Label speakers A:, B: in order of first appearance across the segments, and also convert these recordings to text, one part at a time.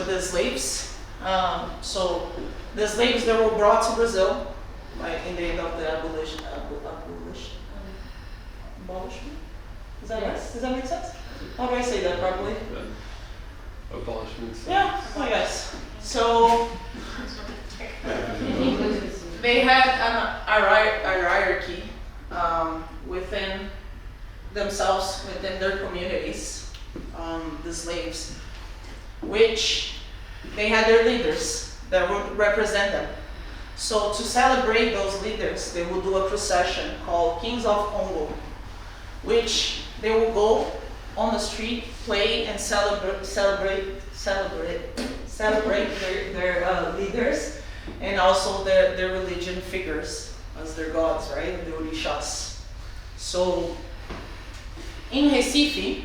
A: with the slaves. So the slaves that were brought to Brazil, like in the end of the abolishment. Is that right? Does that make sense? How do I say that properly?
B: Yeah. Abolishments.
A: Yeah, I guess. So they had a hierarchy within themselves, within their communities, the slaves, which they had their leaders that would represent them. So to celebrate those leaders, they would do a procession called Kings of Congo, which they will go on the street, play and celebrate their leaders, and also their religion figures as their gods, right? The orishas. So in Recife,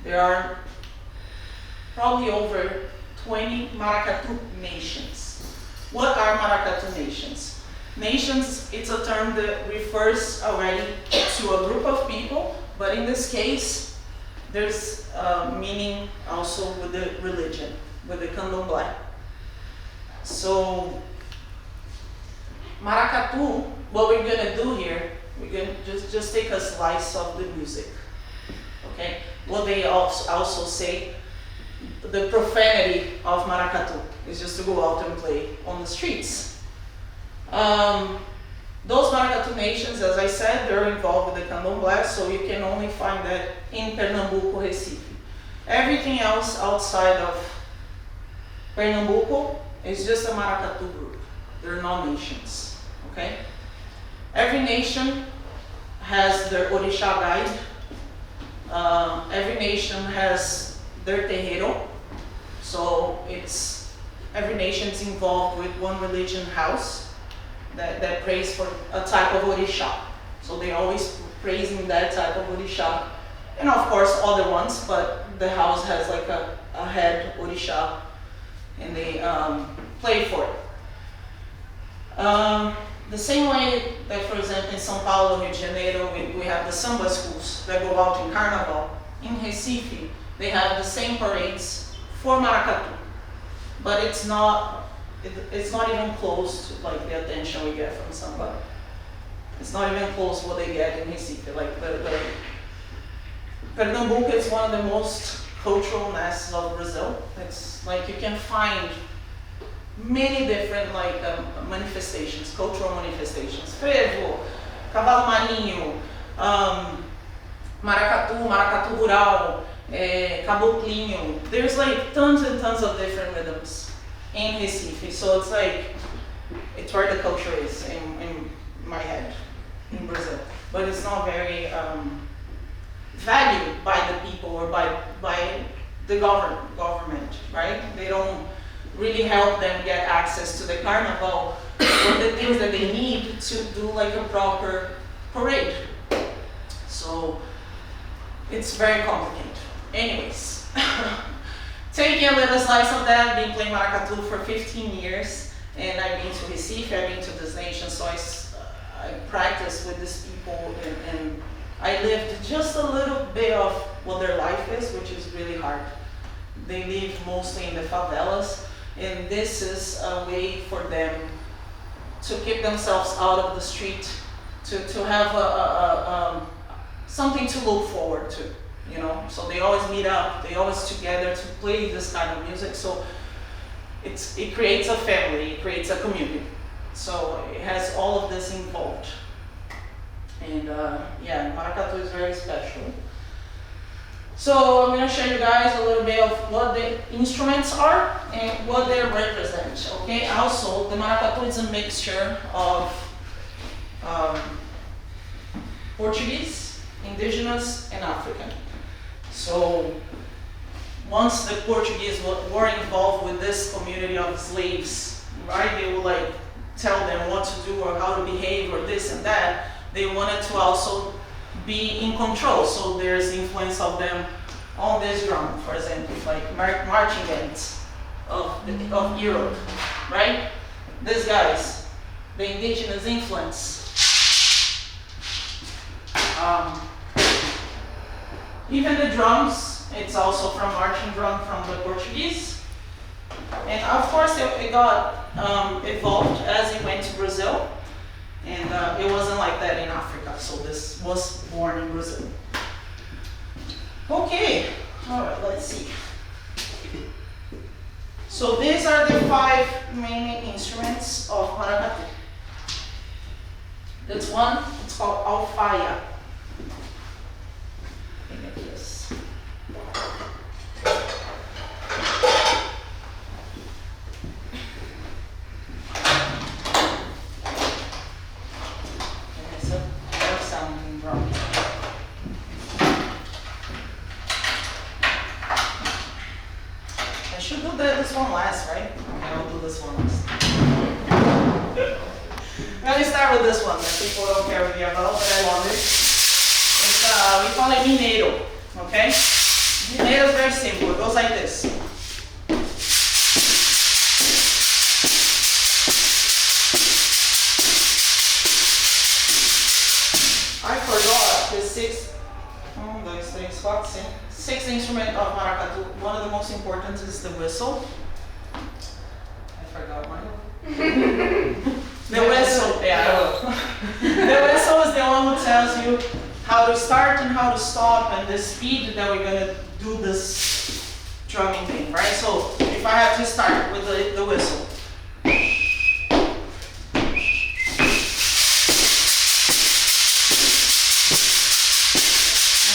A: there are probably over 20 Maracatu nations. What are Maracatu nations? Nations, it's a term that refers already to a group of people, but in this case, there's meaning also with the religion, with the candomblé. So, Maracatu, what we're gonna do here, we're gonna just take a slice of the music, okay? What they also say, the profanity of Maracatu is just to go out and play on the streets. Those Maracatu nations, as I said, they're involved with the candomblé, so you can only find that in Pernambuco, Recife. Everything else outside of Pernambuco is just a Maracatu group. They're not nations, okay? Every nation has their Orisha guide. Every nation has their terreiro. So every nation is involved with one religion house that prays for a type of Orisha. So they always praising that type of Orisha. And of course other ones, but the house has like a head Orisha and they play for it. The same way that, for example, in São Paulo, Rio de Janeiro, we have the samba schools that go out in Carnival. In Recife, they have the same parades for Maracatu, but it's not even close to like the attention we get from samba. It's not even close to what they get in Recife. Like Pernambuco is one of the most cultural masses of Brazil. It's like you can find many different like manifestations, cultural manifestations. Frevo, cavalo marinho, maracatu, maracatu rural, caboclinho. There's like tons and tons of different rhythms in Recife. So it's like, it's where the culture is in my head, in Brazil. But it's not very valued by the people or by the government, right? They don't really help them get access to the carnival or the things that they need to do like a proper parade. So it's very complicated. Anyways, taking a little slice of that, been playing Maracatu for 15 years, and I've been to Recife, I've been to this nation, so I practiced with these people, and I lived just a little bit of what their life is, which is really hard. They live mostly in the favelas, and this is a way for them to keep themselves out of the street, to have something to look forward to, you know. So they always meet up, they always together to play this kind of music. So it creates a family, it creates a community. So it has all of this involved. And yeah, Maracatu is very special. So I'm going to show you guys a little bit of what the instruments are and what they represent, okay? Also, the Maracatu is a mixture of Portuguese, indigenous, and African. So once the Portuguese were involved with this community of slaves, right, they would like tell them what to do or how to behave or this and that. They wanted to also be in control, so there's influence of them on this drum, for example, like marching bands of Europe, right? These guys, the indigenous influence. Even the drums It's also from marching drum from the Portuguese. And of course it got evolved as it went to Brazil. And it wasn't like that in Africa, so this was born in Brazil. Okay, all right, let's see. So these are the 5 main instruments of maracatu. This one, it's called alfaia. Look at this. It's a air sounding drum. I should do this one last, right? Okay, I'll do this one last. I'm gonna start with this one that people don't care really about, but I love it. It's, we call it mineiro, okay? Mineiro is very simple, it goes like this. I forgot the 6th instrument of maracatu. One of the most important is the whistle. I forgot one. The whistle, yeah. The whistle is the one who tells you how to start and how to stop and the speed that we're gonna do this drumming thing, right? So if I have to start with the whistle. And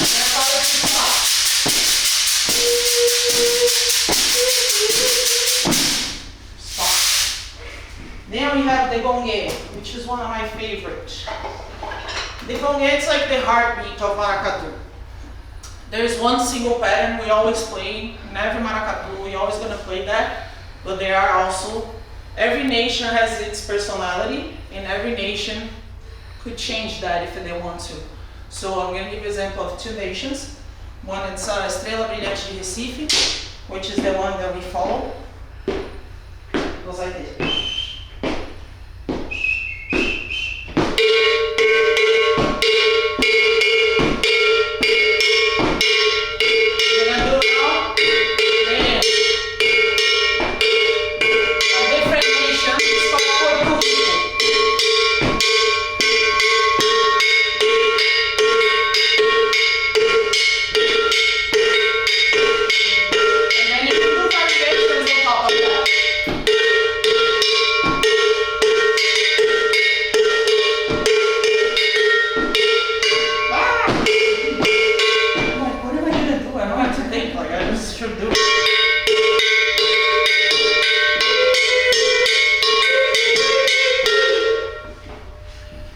A: then I to stop. Then we have the gongue, which is one of my favorites. The gongue, it's like the heartbeat of maracatu. There's one single pattern we always play in every maracatu. We're always gonna play that, but there are also, every nation has its personality, and every nation could change that if they want to. So I'm gonna give you an example of 2 nations. One is Estrela Brilhante de Recife, which is the one that we follow. It goes like this.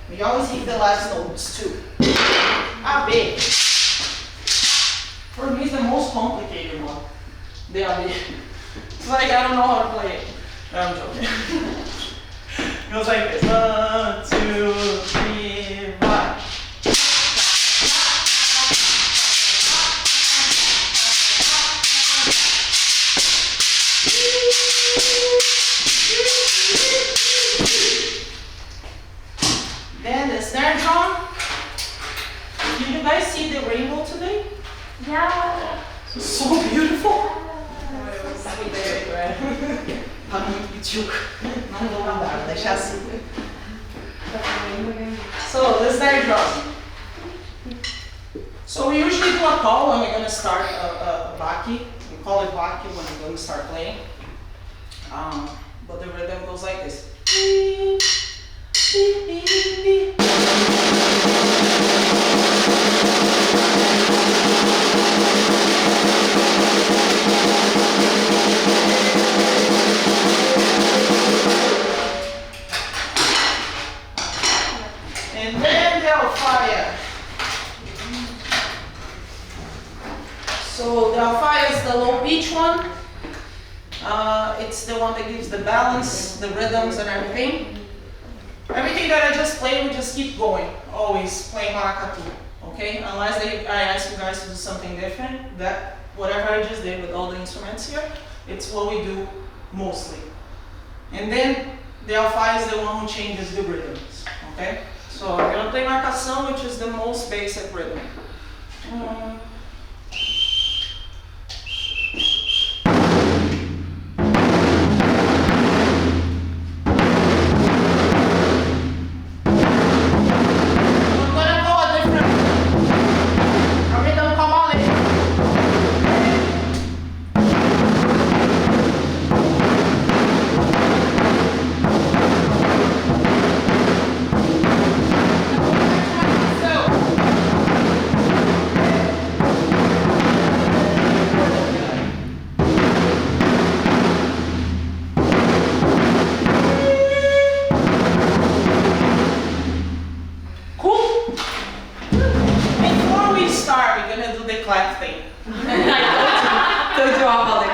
A: We always hit the last notes too. A, B. For me, it's the most complicated one. The A, B. It's like I don't know how to play it. No, I'm joking. It goes like this. 1, 2, 3, 4. Then the snare drum. Did you guys see the rainbow today?
C: Yeah.
A: So beautiful. Tá muito pituca. Não vou mandar, vou deixar assim. So the snare drum. So we usually do a call when we're going to start a baki. We call it baki when we're going to start playing. But the rhythm goes like this. And then the alfaia. So the alfaia is the low pitch one. It's the one that gives the balance, the rhythms and everything. Everything that I just played, we just keep going, always playing maracatu, okay? Unless I ask you guys to do something different, that whatever I just did with all the instruments here, it's what we do mostly. And then the alfaia is the one who changes the rhythms, okay? So I'm gonna play marcação, which is the most basic rhythm.